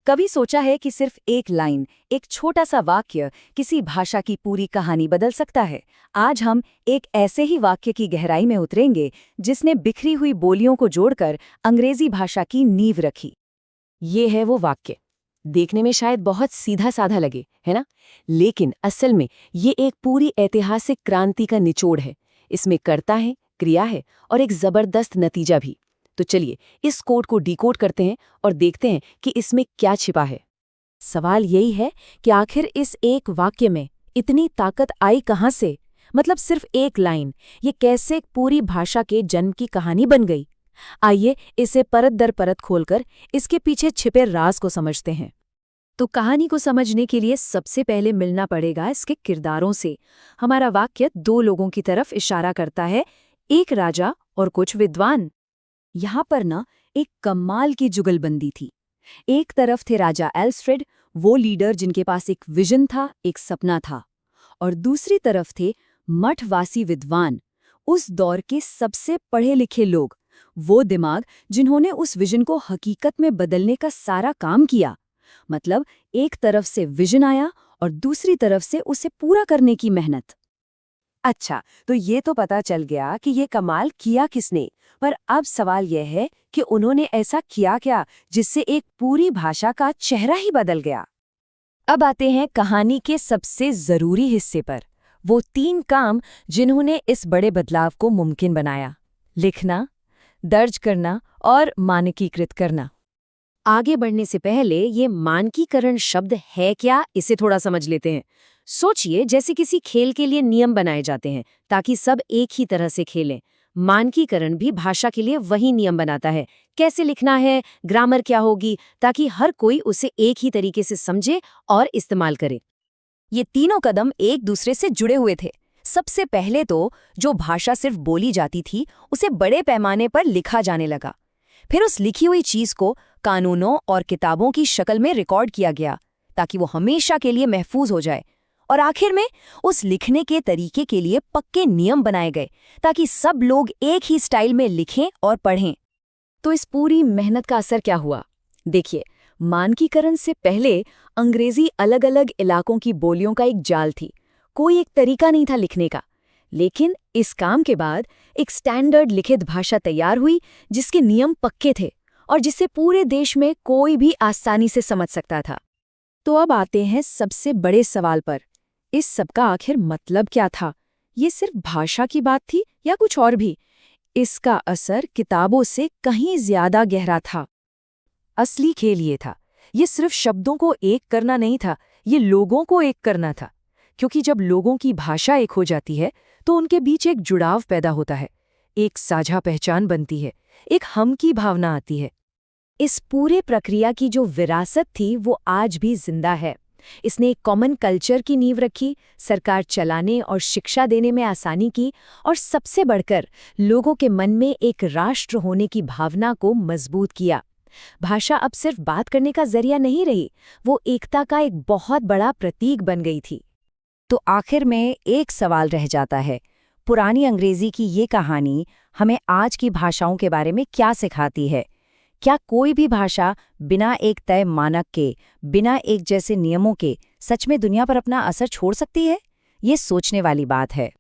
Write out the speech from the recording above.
कभी सोचा है कि सिर्फ एक लाइन, एक छोटा सा वाक्य किसी भाषा की पूरी कहानी बदल सकता है? आज हम एक ऐसे ही वाक्य की गहराई में उतरेंगे जिसने बिखरी हुई बोलियों को जोड़कर अंग्रेजी भाषा की नींव रखी। ये है वो वाक्य। देखने में शायद बहुत सीधा साधा लगे, है ना? लेकिन असल में ये एक पूरी ऐतिहासिक क्रांति का निचोड़ है। इसमें कर्ता है, क्रिया है और एक जबरदस्त नतीजा भी। तो चलिए इस कोड को डिकोड करते हैं और देखते हैं कि इसमें क्या छिपा है। सवाल यही है कि आखिर इस एक वाक्य में इतनी ताकत आई कहाँ से? मतलब सिर्फ एक लाइन, ये कैसे एक पूरी भाषा के जन्म की कहानी बन गई? आइए इसे परत दर परत खोलकर इसके पीछे छिपे राज को समझते हैं। तो कहानी को समझने के लिए सबसे पहले मिलना पड़ेगा इसके किरदारों से। हमारा वाक्य दो लोगों की तरफ इशारा करता है, एक राजा और कुछ विद्वान। यहाँ पर ना एक कमाल की जुगलबंदी थी। एक तरफ थे राजा एल्फ्रेड, वो लीडर जिनके पास एक विजन था, एक सपना था, और दूसरी तरफ थे मठवासी विद्वान, उस दौर के सबसे पढ़े लिखे लोग, वो दिमाग जिन्होंने उस विजन को हकीकत में बदलने का सारा काम किया। मतलब एक तरफ से विजन आया और दूसरी तरफ से उसे पूरा करने की मेहनत। अच्छा, तो ये तो पता चल गया कि ये कमाल किया किसने, पर अब सवाल यह है कि उन्होंने ऐसा किया क्या जिससे एक पूरी भाषा का चेहरा ही बदल गया। अब आते हैं कहानी के सबसे जरूरी हिस्से पर, वो 3 काम जिन्होंने इस बड़े बदलाव को मुमकिन बनाया: लिखना, दर्ज करना और मानकीकृत करना। आगे बढ़ने से पहले ये मानकीकरण शब्द है क्या, इसे थोड़ा समझ लेते हैं। सोचिए जैसे किसी खेल के लिए नियम बनाए जाते हैं ताकि सब एक ही तरह से खेलें। मानकीकरण भी भाषा के लिए वही नियम बनाता है, कैसे लिखना है, ग्रामर क्या होगी, ताकि हर कोई उसे एक ही तरीके से समझे और इस्तेमाल करे। ये तीनों कदम एक दूसरे से जुड़े हुए थे। सबसे पहले तो जो भाषा सिर्फ बोली जाती थी उसे बड़े पैमाने पर लिखा जाने लगा। फिर उस लिखी हुई चीज को कानूनों और किताबों की शक्ल में रिकॉर्ड किया गया ताकि वो हमेशा के लिए महफूज हो जाए। और आखिर में उस लिखने के तरीके के लिए पक्के नियम बनाए गए ताकि सब लोग एक ही स्टाइल में लिखें और पढ़ें। तो इस पूरी मेहनत का असर क्या हुआ? देखिए, मानकीकरण से पहले अंग्रेजी अलग अलग इलाकों की बोलियों का एक जाल थी, कोई एक तरीका नहीं था लिखने का। लेकिन इस काम के बाद एक स्टैंडर्ड लिखित भाषा तैयार हुई जिसके नियम पक्के थे और जिसे पूरे देश में कोई भी आसानी से समझ सकता था। तो अब आते हैं सबसे बड़े सवाल पर, इस सब का आखिर मतलब क्या था? ये सिर्फ भाषा की बात थी या कुछ और भी? इसका असर किताबों से कहीं ज्यादा गहरा था। असली खेल ये था, ये सिर्फ शब्दों को एक करना नहीं था, ये लोगों को एक करना था। क्योंकि जब लोगों की भाषा एक हो जाती है तो उनके बीच एक जुड़ाव पैदा होता है, एक साझा पहचान बनती है, एक हम की भावना आती है। इस पूरे प्रक्रिया की जो विरासत थी वो आज भी जिंदा है। इसने एक कॉमन कल्चर की नींव रखी, सरकार चलाने और शिक्षा देने में आसानी की, और सबसे बढ़कर लोगों के मन में एक राष्ट्र होने की भावना को मजबूत किया। भाषा अब सिर्फ बात करने का जरिया नहीं रही, वो एकता का एक बहुत बड़ा प्रतीक बन गई थी। तो आखिर में एक सवाल रह जाता है, पुरानी अंग्रेजी की ये कहानी हमें आज की भाषाओं के बारे में क्या सिखाती है? क्या कोई भी भाषा बिना एक तय मानक के, बिना एक जैसे नियमों के सच में दुनिया पर अपना असर छोड़ सकती है? ये सोचने वाली बात है।